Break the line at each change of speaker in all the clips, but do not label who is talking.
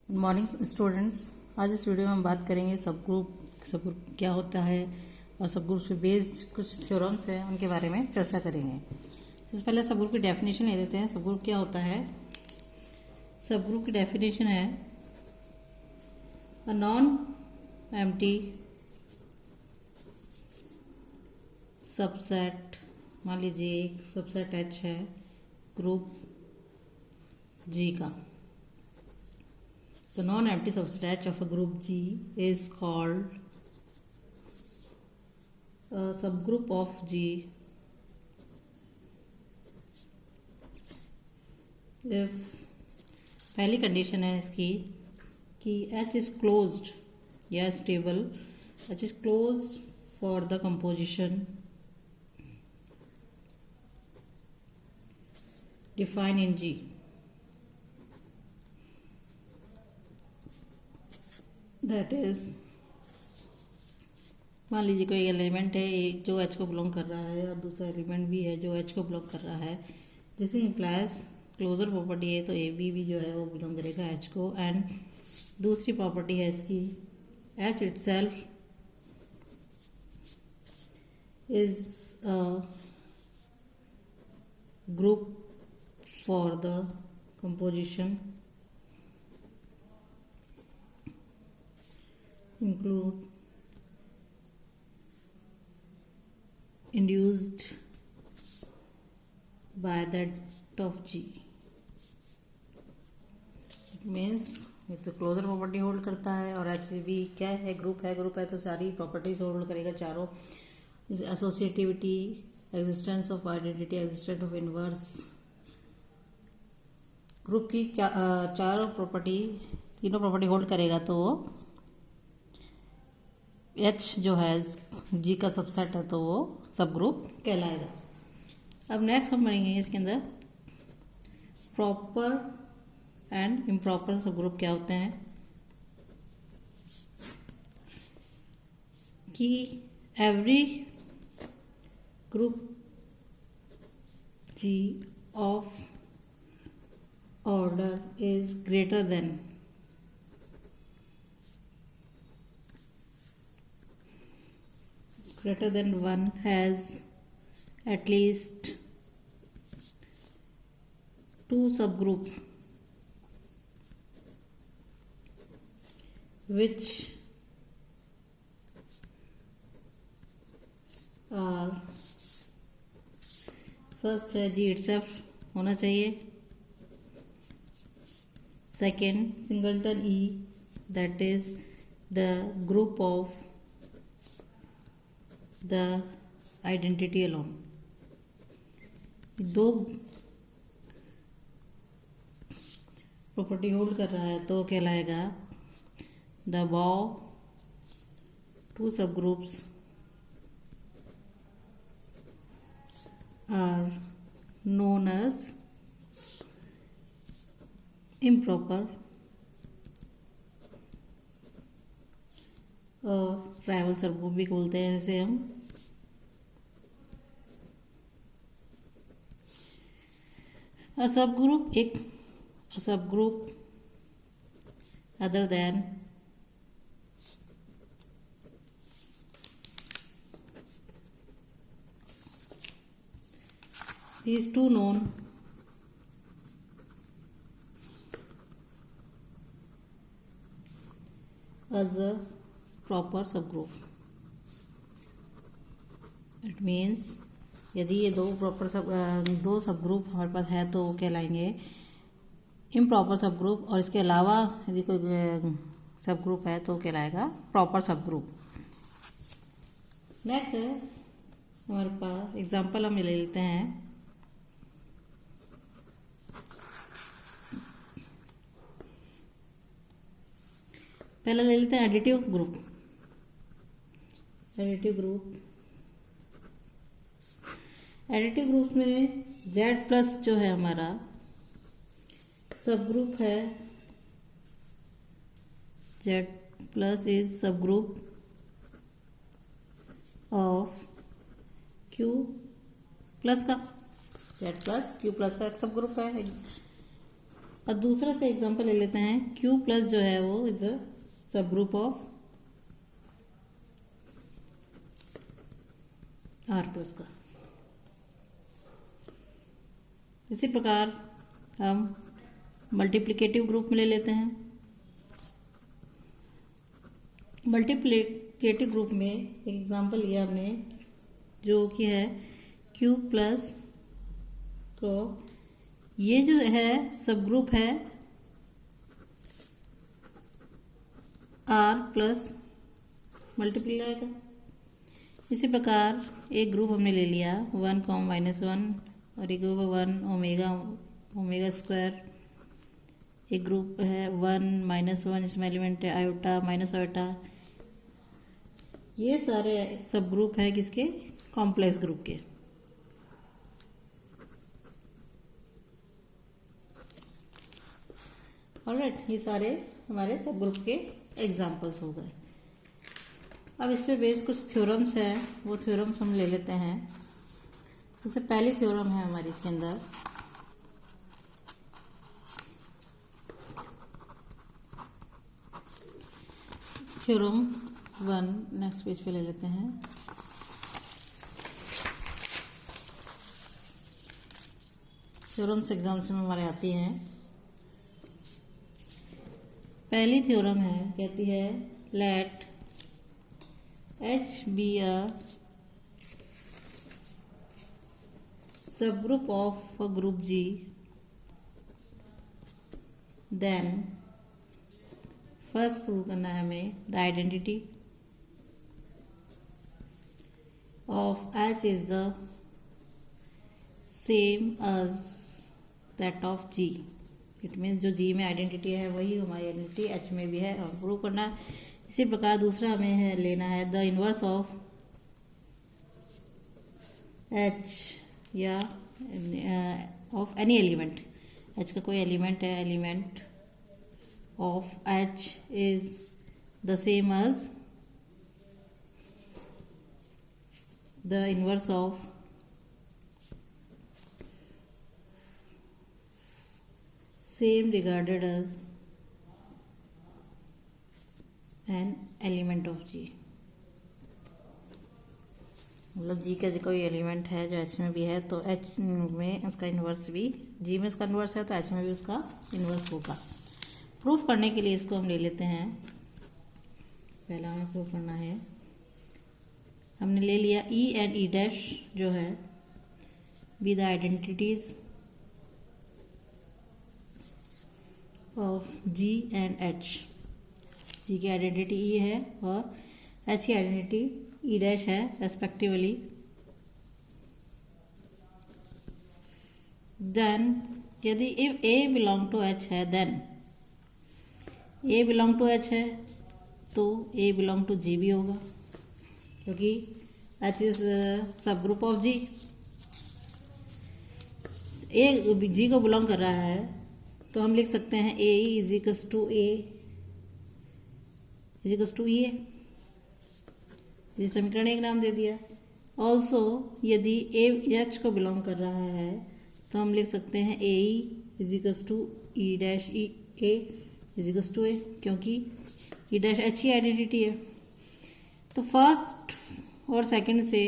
Good morning students. आज इस video में हम बात करेंगे सब ग्रुप क्या होता है और सब ग्रुप से बेस्ड कुछ थ्योरम्स हैं उनके बारे में चर्चा करेंगे। इससे पहले सब ग्रुप की डेफिनेशन ले लेते हैं। सब ग्रुप क्या होता है? सब ग्रुप की डेफिनेशन है अ नॉन एम्प्टी सबसेट। मान लीजिए एक सबसेट एच है ग्रुप जी का, the non-empty subset H of a group G is called a subgroup of G if पहली कंडीशन है इसकी कि H is closed या stable, H is closed for the composition defined in G. That is, मान लीजिए कोई element है एक जो एच को बिलोंग कर रहा है और दूसरा एलिमेंट भी है जो एच को बिलोंग कर रहा है। दिस इम्प्लाइज क्लोजर प्रॉपर्टी है तो ए बी भी जो है वो बिलोंग करेगा एच को। एंड दूसरी प्रॉपर्टी है इसकी H it self is group for the composition include induced by that of G. It means ये तो क्लोजर प्रॉपर्टी होल्ड करता है और एच भी क्या है? ग्रुप है तो सारी प्रॉपर्टीज होल्ड करेगा चारों। Associativity, existence of identity, existence of inverse. Group की चारों प्रॉपर्टी, तीनों प्रॉपर्टी होल्ड करेगा तो वो एच जो है जी का सबसेट है तो वो सब ग्रुप कहलाएगा। अब नेक्स्ट हम पढ़ेंगे इसके अंदर proper and improper subgroup क्या होते हैं। कि every group G of order is greater than one has at least two subgroups which are first है G itself होना चाहिए, second singleton E that is the group of the identity alone। दो property hold कर रहा है तो कहलाएगा the above two subgroups are known as improper और ट्राइवल सबग्रुप भी बोलते हैं जैसे हम। सबग्रुप एक subgroup other than these two known as a proper subgroup. It means यदि ये दो सबग्रुप हमारे पास है तो कहलाएंगे इम्प्रॉपर सबग्रुप, और इसके अलावा यदि कोई सबग्रुप है तो कहलाएगा प्रॉपर सबग्रुप। नेक्स्ट है हमारे पास एग्जांपल हम ले लेते हैं। पहले ले लेते हैं एडिटिव ग्रुप। एडिटिव ग्रुप में Z प्लस जो है हमारा सब ग्रुप है, Z plus is subgroup of Q plus का। Z प्लस Q प्लस का एक सब ग्रुप है। और दूसरा इसका एग्जांपल ले लेते हैं, Q प्लस जो है वो इज अ सब ग्रुप ऑफ R प्लस का। इसी प्रकार हम मल्टीप्लिकेटिव ग्रुप में ले लेते हैं। मल्टीप्लिकेटिव ग्रुप में एग्जांपल लिया हमने जो कि है Q प्लस, तो ये जो है सब ग्रुप है R प्लस मल्टीप्लाई आएगा। इसी प्रकार एक ग्रुप हमने ले लिया 1, -1 और एक ग्रुप 1 ओमेगा स्क्वायर। एक ग्रुप है 1 -1, इसमें एलिमेंट है आयोटा माइनस आयोटा। ये सारे सब ग्रुप है किसके? कॉम्प्लेक्स ग्रुप के। ऑलराइट, ये सारे हमारे सब ग्रुप के एग्जाम्पल्स हो गए। अब इस पे बेस कुछ थ्योरम्स हैं, वो थ्योरम्स हम ले लेते हैं। सबसे पहली थ्योरम है हमारी इसके अंदर, थ्योरम 1। नेक्स्ट पेज पे ले लेते हैं। थ्योरम्स एग्जाम्स में हमारे आती हैं। पहली थ्योरम है, कहती है let H be a subgroup of a group G, then first prove करना है हमें the identity of H is the same as that of G। It means जो G में आइडेंटिटी है वही हमारी आइडेंटिटी H में भी है और प्रूव करना है। इसी प्रकार दूसरा हमें है लेना है द इनवर्स ऑफ H या ऑफ एनी एलिमेंट। H का कोई एलिमेंट है, element of H is the same as the inverse of same regarded as an element of G। मतलब G का जो कोई एलिमेंट है जो H में भी है तो H में उसका इन्वर्स भी, G में उसका इन्वर्स है तो H में भी उसका इन्वर्स होगा। प्रूफ करने के लिए इसको हम ले लेते हैं। पहला हमें प्रूफ करना है, हमने ले लिया E एंड E डैश जो है be the identities of G and H। G की आइडेंटिटी E है और H की आइडेंटिटी E डैश है रेस्पेक्टिवली। देन यदि if A belong to H है, then A belong to H है तो A बिलोंग टू G भी होगा, क्योंकि H is subgroup of G। A G को बिलोंग कर रहा है तो हम लिख सकते हैं A is equals to A is equals to E। इस समीकरण एक नाम दे दिया। ऑल्सो यदि A H को बिलोंग कर रहा है तो हम लिख सकते हैं A E is equals to E dash E A is equals to A, क्योंकि E डैश H की आइडेंटिटी है। तो फर्स्ट और सेकंड से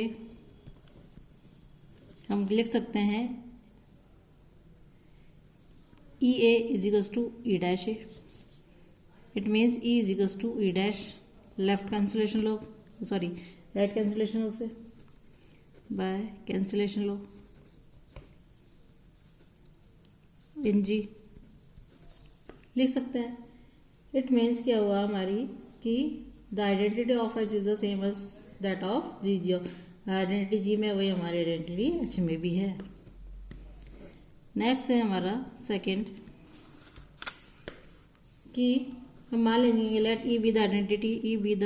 हम लिख सकते हैं E A is equals to E dash A। It means E is equals to E dash, left cancellation law, sorry right cancellation law से by cancellation law in G लिख सकते हैं। इट मीन्स क्या हुआ हमारी कि the identity of H is the same as that of G। जो identity G में वही हमारी आइडेंटिटी H में भी है। नेक्स्ट है हमारा सेकंड कि हम मान लेंगे let E be the identity, E be the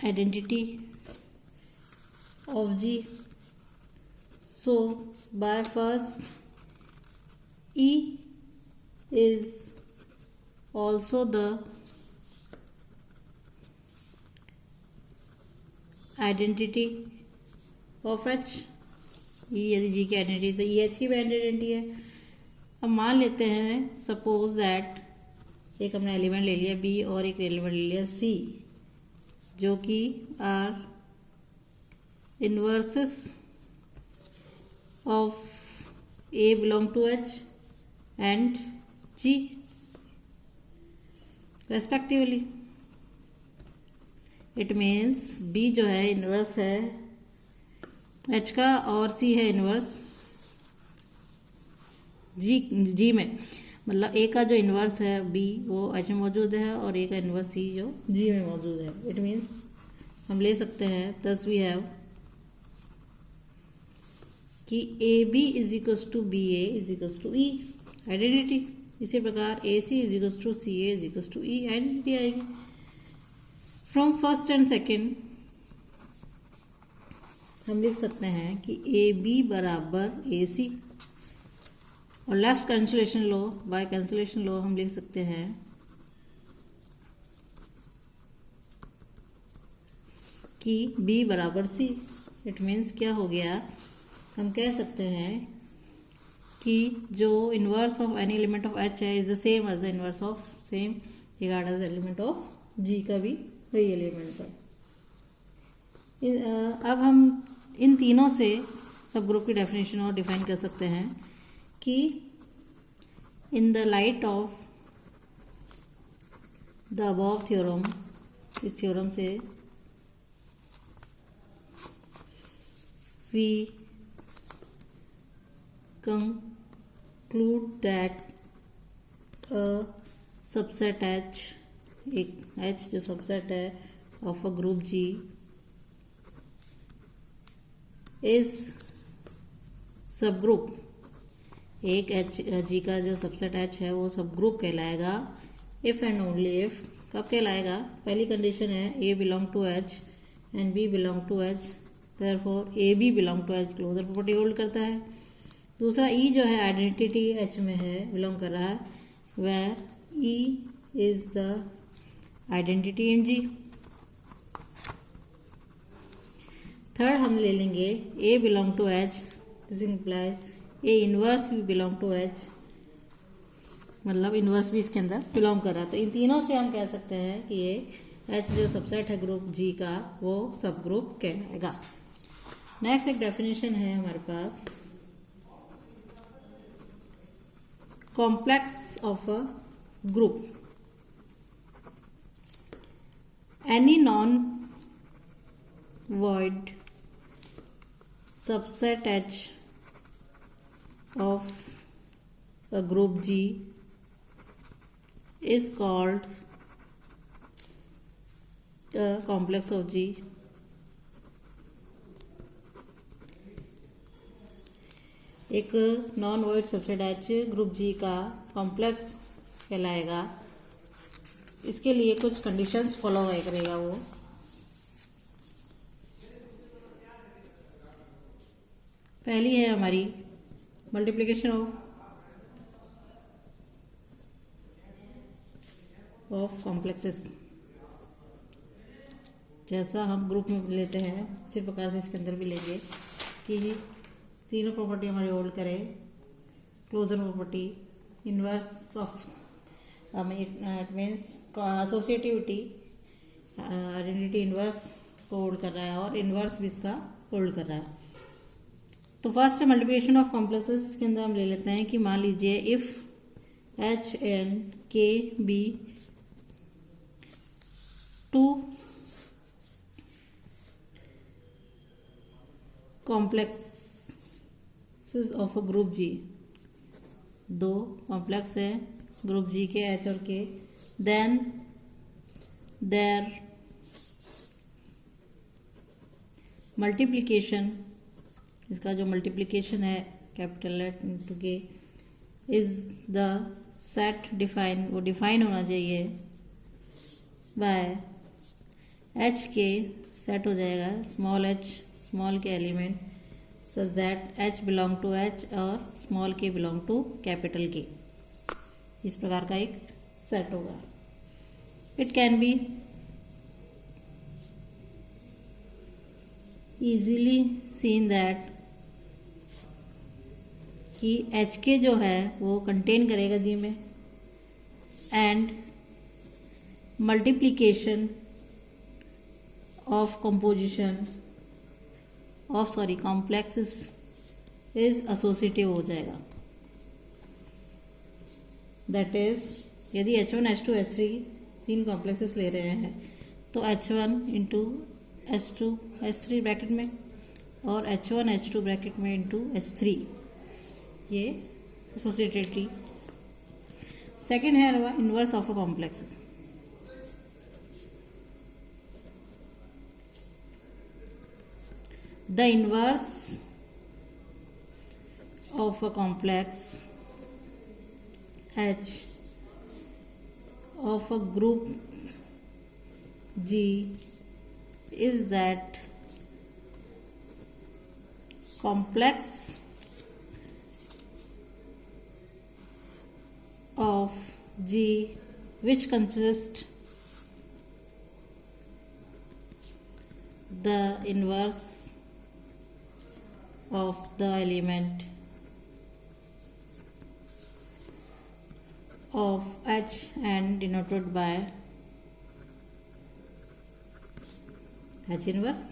identity of G। So by first E is also the identity of H। E यदि G की आइडेंटिटी तो E H की भी आइडेंटिटी है। अब मान लेते हैं सपोज दैट एक हमने एलिमेंट ले लिया बी और एक एलिमेंट ले लिया सी, जो कि are inverses of A belong to H and G respectively. It means B जो है इनवर्स है एच का और सी है इनवर्स जी में, मतलब ए का जो इन्वर्स है बी वो एच में मौजूद है और ए का इन्वर्स सी जो जी में मौजूद है। इट मीन्स हम ले सकते हैं दस वी हैव कि A B is equals to B A is equals to E identity. इसी प्रकार A C is equals to C A is equals to E identity आएगी। फ्रॉम फर्स्ट एंड सेकेंड हम लिख सकते हैं कि ए बी बराबर ए सी, और लेफ्ट कैंसिलेशन लो बाय कैंसिलेशन लो हम लिख सकते हैं कि B बराबर C। इट मीन्स क्या हो गया, हम कह सकते हैं कि जो inverse of any element of H है is the same as the inverse of same regard as element of G का भी वही एलिमेंट है। अब हम इन तीनों से सब ग्रुप की डेफिनेशन और डिफाइन कर सकते हैं कि in the light of the above theorem, इस थ्योरम से we conclude that a subset H, एक H जो सबसेट है of a group G is subgroup, एक एच जी का जो सबसेट एच है वो सब ग्रुप कहलाएगा इफ़ एंड ओनली इफ। कब कहलाएगा, पहली कंडीशन है A belong to H and B belong to H, therefore A B belong to H closure property hold करता है। दूसरा ई जो है आइडेंटिटी एच में है बिलोंग कर रहा है, वह E is the identity in G. Third हम ले लेंगे A belong to H, this implies A inverse भी बिलोंग टू एच, मतलब इनवर्स भी इसके अंदर बिलोंग कर रहा है। तो इन तीनों से हम कह सकते हैं कि ये एच जो सबसेट है ग्रुप जी का वो सब ग्रुप कहलाएगा। नेक्स्ट एक डेफिनेशन है हमारे पास complex of a group. Any non void subset H of a group G is called a complex of G। एक non void subset H group G का कॉम्प्लेक्स कहलाएगा। इसके लिए कुछ कंडीशंस फॉलो करेगा वो। पहली है हमारी मल्टीप्लिकेशन ऑफ कॉम्प्लेक्सेस। जैसा हम ग्रुप में लेते हैं उसी प्रकार से इसके अंदर भी लेंगे कि तीनों प्रॉपर्टी हमारी होल्ड करे। Closure property, inverse of it means associativity, identity inverse को होल्ड कर रहा है और इनवर्स भी इसका होल्ड कर रहा है। तो फर्स्ट है मल्टीप्लिकेशन ऑफ कॉम्प्लेक्सेस। इसके अंदर हम ले लेते हैं कि मान लीजिए if H and K be two complexes of a group G, दो कॉम्प्लेक्स है ग्रुप जी के एच और के, देन देयर मल्टीप्लिकेशन, इसका जो मल्टीप्लिकेशन है capital H into K is the set define, वो डिफाइन होना चाहिए बाय एच के, सेट हो जाएगा small H small K element such that H belong to H और small K belong to capital K. इस प्रकार का एक सेट होगा। It can be easily seen that कि HK जो है वो कंटेन करेगा जी में, and multiplication of composition of complexes is associative हो जाएगा। दैट इज यदि H1 H2 H3 तीन कॉम्प्लेक्सेस ले रहे हैं तो H1 into H2 H3 bracket में और H1 H2 ब्रैकेट में इंटू H3, ये एसोसिएटेड। सेकेंड है inverse of a complex. The inverse of a complex H of a group G is that complex of G which consists the inverse of the element of H and denoted by H inverse।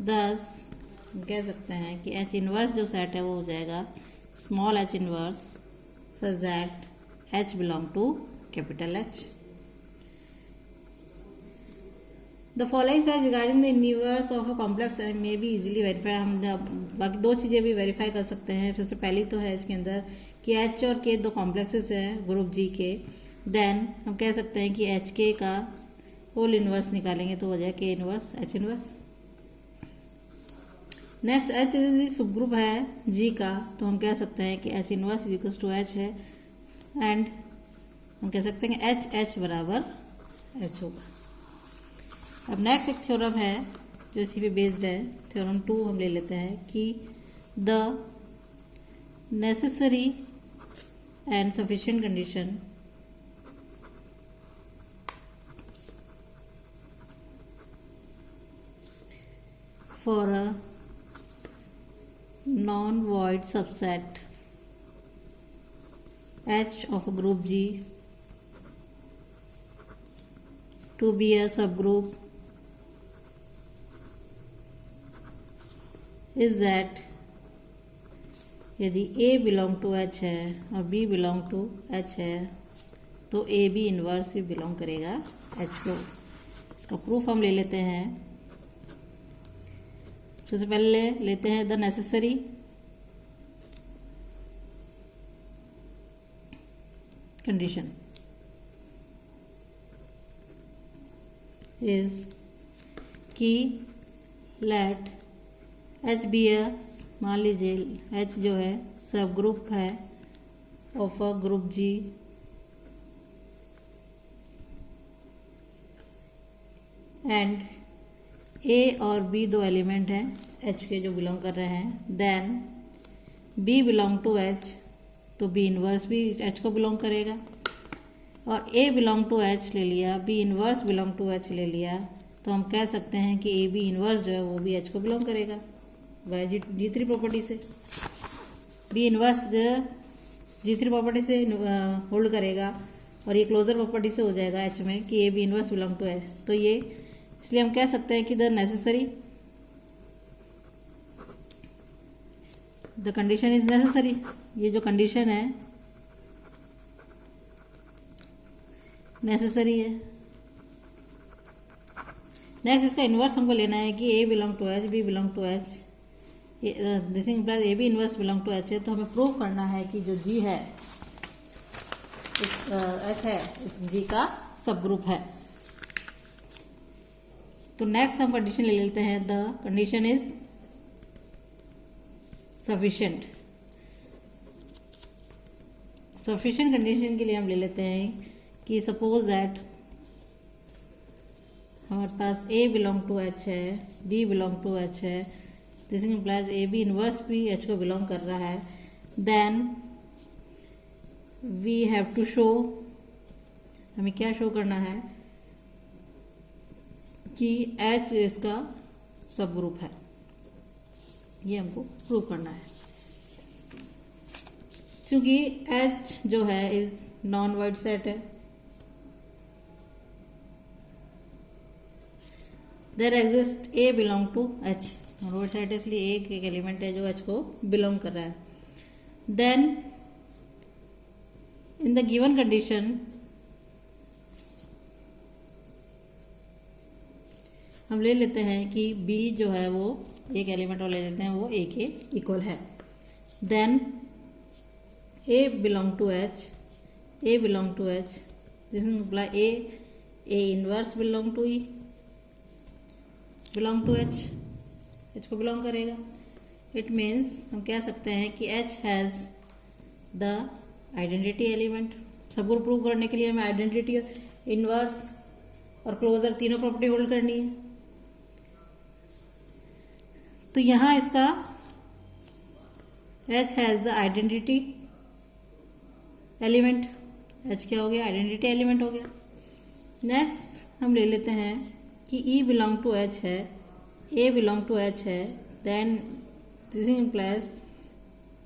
thus हम कह सकते हैं कि H inverse जो set है वो हो जाएगा small h inverse such that H belong to capital H। The following facts regarding the inverse of a complex may be easily verified। हम बाकी दो चीज़ें भी वेरीफाई कर सकते हैं। सबसे पहली तो है इसके अंदर कि H और K दो कॉम्प्लेक्सेस हैं ग्रुप G के। देन हम कह सकते हैं कि HK का होल इनवर्स निकालेंगे तो हो जाए K inverse H inverse. Next H यदि सब ग्रुप है G का तो हम कह सकते हैं कि H inverse is equal to H है, एंड हम कह सकते हैं कि H बराबर H होगा। अब नेक्स्ट एक थ्योरम है जो इसी पे बेस्ड है, थ्योरम 2 हम ले लेते हैं कि the necessary and sufficient condition for a non void subset H of a group G to be a subgroup is that यदि A बिलोंग टू H है और B बिलोंग टू H है तो A B इनवर्स भी belong करेगा H को। इसका proof हम ले लेते हैं। सबसे पहले लेते हैं द नेसेसरी कंडीशन इज कि लेट H बी ए, मान लीजिए H जो है सब ग्रुप है of a group G and A और B दो एलिमेंट हैं H के जो बिलोंग कर रहे हैं। Then B belong to H तो B इनवर्स भी H को बिलोंग करेगा, और A बिलोंग टू H ले लिया, B inverse belong to H ले लिया, तो हम कह सकते हैं कि A B इनवर्स जो है वो भी H को बिलोंग करेगा बाय G3 प्रॉपर्टी से। B इनवर्स G3 प्रॉपर्टी से होल्ड करेगा और ये क्लोजर प्रॉपर्टी से हो जाएगा H में कि A B inverse belong to H। तो ये इसलिए हम कह सकते हैं कि the necessary, the condition is necessary, ये जो कंडीशन है नेसेसरी है। नेक्स्ट इसका इन्वर्स हमको लेना है कि A belong to H, B belong to H, this implies A B inverse belong to H है। तो हमें प्रूव करना है कि जो G है H है G का सब ग्रुप है। तो नेक्स्ट हम कंडीशन ले लेते हैं, the condition is sufficient. Sufficient condition के लिए हम ले लेते हैं कि सपोज दैट हमारे पास A बिलोंग टू H है, B बिलोंग टू H है, this implies A B inverse भी H को बिलोंग कर रहा है। Then we have to show, हमें क्या शो करना है कि H इसका सब ग्रुप है, ये हमको प्रूव करना है। क्योंकि H जो है इज नॉन वाइड सेट है, there exist A belong to H, non void set है इसलिए एक एलिमेंट है जो H को बिलोंग कर रहा है। Then in the given condition हम ले लेते हैं कि B जो है वो एक एलिमेंट और ले लेते हैं, वो A के इक्वल है। Then A belong to H, A belong to H, this imply A inverse belong to E, belong to H, H को बिलोंग करेगा। इट मीन्स हम कह सकते हैं कि H has the identity element. सबको प्रूव करने के लिए हमें आइडेंटिटी, इनवर्स और क्लोजर तीनों प्रॉपर्टी होल्ड करनी है। तो यहां इसका H has the identity element, H क्या हो गया, आइडेंटिटी एलिमेंट हो गया। नेक्स्ट हम ले लेते हैं कि E बिलोंग टू H है, A बिलोंग टू H है, देन दिस इम्प्लाइज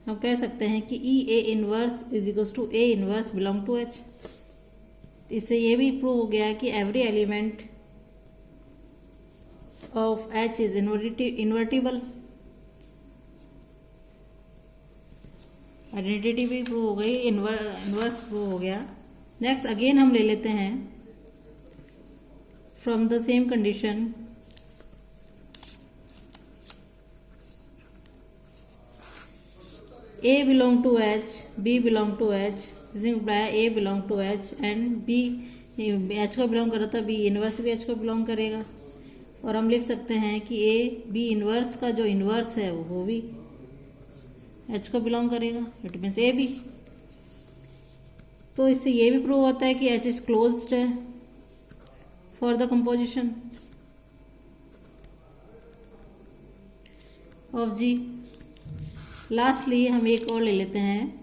हम कह सकते हैं कि E A inverse is equals to A inverse belong to H। इससे ये भी प्रूव हो गया कि every element of H is invertible. Identity भी प्रूव हो गई, इनवर्स प्रूव हो गया। नेक्स्ट अगेन हम ले लेते हैं from the same condition A belong to H, B belong to H, this imply A belong to H and B H को बिलोंग कर रहा था, B इनवर्स भी H को बिलोंग करेगा। और हम लिख सकते हैं कि A B इनवर्स का जो इनवर्स है वो भी H को बिलोंग करेगा, इट मीन्स A भी। तो इससे ये भी प्रूव होता है कि H इज क्लोज्ड है for the composition of G। Lastly हम एक और ले लेते हैं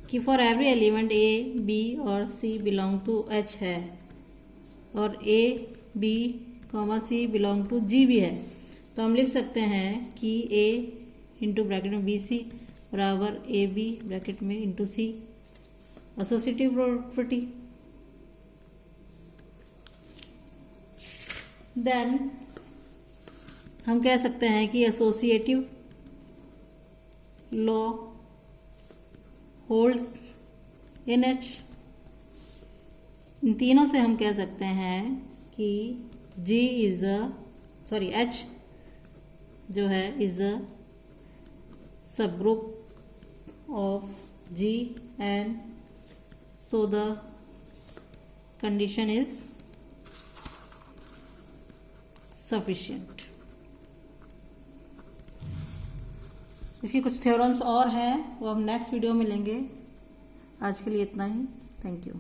कि for every element A B और C बिलोंग टू H है और A B C belong to G भी है, तो हम लिख सकते हैं कि A इंटू ब्रैकेट में BC बराबर AB ब्रैकेट में into C, associative property. Then हम कह सकते हैं कि associative law holds in H। इन तीनों से हम कह सकते हैं कि H जो है इज अ सब group of G and so the condition is sufficient. इसके कुछ थ्योरम्स और हैं, वो हम नेक्स्ट वीडियो में लेंगे। आज के लिए इतना ही, थैंक यू।